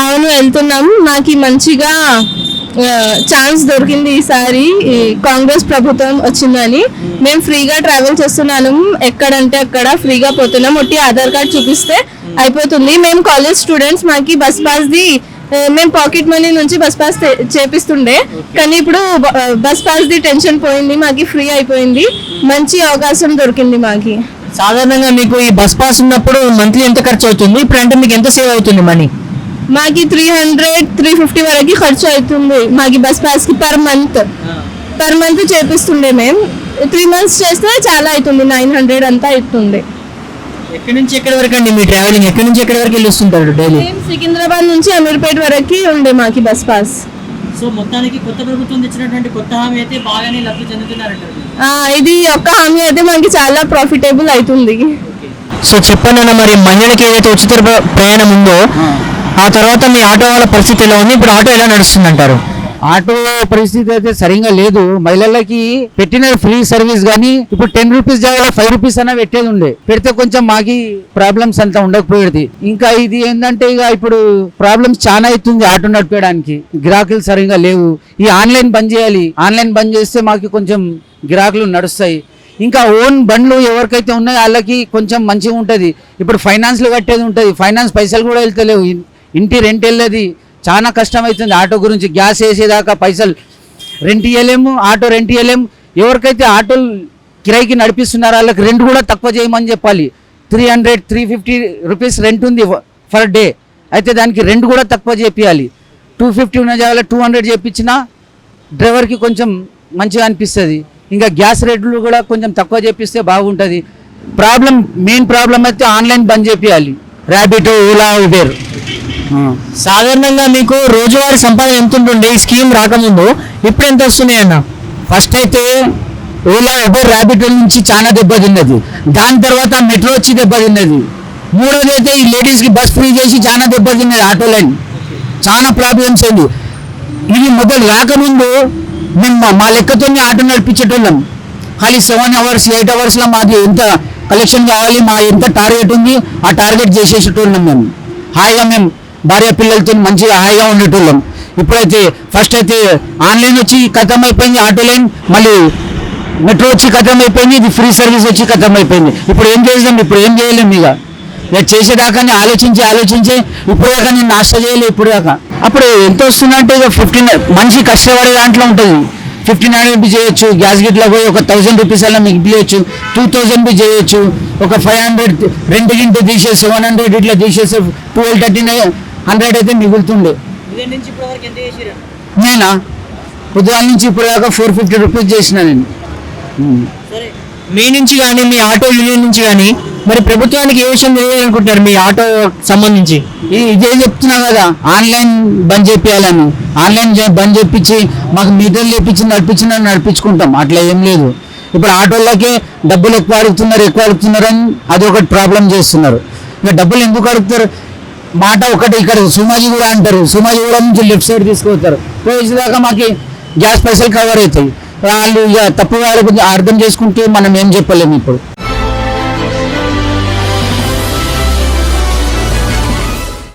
అవును వెళ్తున్నాం. నాకు మంచిగా ఛాన్స్ దొరికింది ఈసారి కాంగ్రెస్ ప్రభుత్వం వచ్చిందని. మేము ఫ్రీగా ట్రావెల్ చేస్తున్నాను, ఎక్కడంటే అక్కడ ఫ్రీగా పోతున్నాం. ఒట్టి ఆధార్ కార్డ్ చూపిస్తే అయిపోతుంది. మేము కాలేజ్ స్టూడెంట్స్, మాకు బస్ పాస్ది మేము పాకెట్ మనీ నుంచి బస్ పాస్ చేపిస్తుండే, కానీ ఇప్పుడు బస్ పాస్ది టెన్షన్ పోయింది, మాకు ఫ్రీ అయిపోయింది. మంచి అవకాశం దొరికింది మాకు. సాధారణంగా మీకు ఈ బస్ పాస్ ఉన్నప్పుడు మంత్లీ ఎంత ఖర్చు అవుతుంది, ఇప్పుడు అంటే మీకు ఎంత సేవ్ అవుతుంది మనీ? మాకి 300-350 వరకు ఖర్చు అవుతుంది మాకి బస్ పాస్ కి పర్ మంత్ చేపిస్తుండే. మేము 3 months చేస్తే చాలా అవుతుంది, 900 అంతా అవుతుంది. ఎక్కడి నుంచి ఎక్కడి వరకు అండి మీ ట్రావెలింగ్? ఎక్కడి నుంచి ఎక్కడి వరకు వెళ్ళొస్తుంటారు డైలీ? సికింద్రాబాద్ నుంచి అమీర్పేట వరకు ఉండే మాకి బస్ పాస్. సో మొత్తానికి కొత్త ప్రభుత్వం తెచ్చినటువంటి కొత్త హామీ అయితే బాగానే లబ్ధి చెందుతున్నారంటారు. ఇది ఒక్క హామీ అయితే మనకి చాలా ప్రాఫిటబుల్ అవుతుంది. సో చెప్పండి, మరి మహిళలకి ఏదైతే ఉచిత ప్రయాణం ఉందో ఆ తర్వాత మీ ఆటో వాళ్ళ పరిస్థితి ఎలా ఉంది, ఇప్పుడు ఆటో ఎలా నడుస్తుంది అంటారు? ఆటో పరిస్థితి అయితే సరిగా లేదు. మహిళలకి పెట్టిన ఫ్రీ సర్వీస్ కానీ ఇప్పుడు 10 రూపీస్ జాగా 5 రూపీస్ అన్న పెట్టేది ఉండే, పెడితే కొంచెం మాకి ప్రాబ్లమ్స్ అంతా ఉండకపోయేది. ఇంకా ఇది ఏంటంటే ఇక ఇప్పుడు ప్రాబ్లమ్స్ చాలా అవుతుంది ఆటో నడిపేయడానికి, గిరాకులు సరిగా లేవు. ఈ ఆన్లైన్ బంద్ చేయాలి, ఆన్లైన్ బంద్ చేస్తే మాకు కొంచెం గిరాకులు నడుస్తాయి. ఇంకా ఓన్ బండ్లు ఎవరికైతే ఉన్నాయో వాళ్ళకి కొంచెం మంచిగా ఉంటుంది. ఇప్పుడు ఫైనాన్స్లు కట్టేది ఉంటుంది, ఫైనాన్స్ పైసలు కూడా వెళ్తలేవు, ఇంటి రెంట్ వెళ్ళేది చాలా కష్టం అవుతుంది. ఆటో గురించి గ్యాస్ వేసేదాకా పైసలు రెంట్ ఇవ్వలేము, ఆటో రెంట్ ఇవ్వలేము. ఎవరికైతే ఆటోలు కిరాయికి నడిపిస్తున్నారో వాళ్ళకి రెంట్ కూడా తక్కువ చేయమని చెప్పాలి. 300-350 రూపీస్ రెంట్ ఉంది ఫర్ డే, అయితే దానికి రెంట్ కూడా తక్కువ చేపియాలి. 250 ఉన్న జాగాలో 200 చేపించినా డ్రైవర్కి కొంచెం మంచిగా అనిపిస్తుంది. ఇంకా గ్యాస్ రేట్లు కూడా కొంచెం తక్కువ చేపిస్తే బాగుంటుంది. మెయిన్ ప్రాబ్లం అయితే ఆన్లైన్ బంద్ చేపియాలి, ర్యాపిడో, ఓలా, ఉబేర్. సాధారణంగా మీకు రోజువారీ సంపాదన ఎంత ఉంటుండే ఈ స్కీమ్ రాకముందు, ఇప్పుడు ఎంత వస్తున్నాయి అన్న? ఫస్ట్ అయితే ఓలా, ఉబేర్, ర్యాపిడో నుంచి చాలా దెబ్బతిన్నది. దాని తర్వాత మెట్రో వచ్చి దెబ్బతిన్నది. మూడోది అయితే ఈ లేడీస్కి బస్ ఫ్రీ చేసి చాలా దెబ్బతిన్నది ఆటో లైన్. చాలా ప్రాబ్లమ్స్ అయింది. ఇది మొదలు రాకముందు మేము మా లెక్కతోనే ఆటో నడిపించేటోళ్ళం. ఖాళీ 7 hours 8 hours మాది ఎంత కలెక్షన్ కావాలి, మా ఎంత టార్గెట్ ఉంది ఆ టార్గెట్ చేసేటోళ్ళం. మేము హాయిగా మేము భార్య పిల్లలతో మంచిగా హాయిగా ఉండేటోళ్ళం. ఇప్పుడైతే ఫస్ట్ అయితే ఆన్లైన్ వచ్చి ఖతం అయిపోయింది ఆటో లైన్, మళ్ళీ మెట్రో వచ్చి ఖతం అయిపోయింది, ఇది ఫ్రీ సర్వీస్ వచ్చి ఖతం అయిపోయింది. ఇప్పుడు ఏం చేద్దాం, ఇప్పుడు ఏం చేయలేము. ఇక చేసేదాకానే ఆలోచించి ఇప్పుడు దాకా నేను నాశ చేయలేదు. ఇప్పుడు దాకా అప్పుడు ఎంత వస్తుందంటే ఇక 15 మనిషి కష్టపడే దాంట్లో ఉంటుంది. 1500 బి చేయొచ్చు, గ్యాస్ గిట్లా పోయి ఒక 1000 రూపీస్ అలా మిగిలియచ్చు, 2000 బి చేయొచ్చు, ఒక 500 రెంట్ గింట తీసేసి 700 ఇట్లా తీసేసి 12-1300 అయితే మిగులుతుండే. నేనా పొద్దుగాల నుంచి ఇప్పుడు దాకా 450 రూపీస్ చేసిన నేను. మీ నుంచి కానీ మీ ఆటో యూనియన్ నుంచి కానీ మరి ప్రభుత్వానికి ఏ విషయం తెలియాలనుకుంటున్నారు మీ ఆటో సంబంధించి? ఇదే చెప్తున్నా కదా, ఆన్లైన్ బంద్ చేపియాలని. ఆన్లైన్ బంద్ చేపించి మాకు మీటర్లు చేపించి నడిపించుకుంటాం, అట్లా ఏం లేదు. ఇప్పుడు ఆటోలకే డబ్బులు ఎక్కువ అడుగుతున్నారు అని అదొకటి ప్రాబ్లం చేస్తున్నారు. ఇక డబ్బులు ఎందుకు అడుగుతారు, మాట ఒకటి ఇక్కడ సుమాజీ కూడా అంటారు, సుమాజీ కూడా నుంచి లెఫ్ట్ సైడ్ తీసుకుపోతారు. పోయేదాకా మాకు గ్యాస్ పైసలు కవర్ అవుతాయి. వాళ్ళు ఇక తప్పు వాళ్ళకు అర్థం చేసుకుంటే మనం ఏం చెప్పలేము ఇప్పుడు.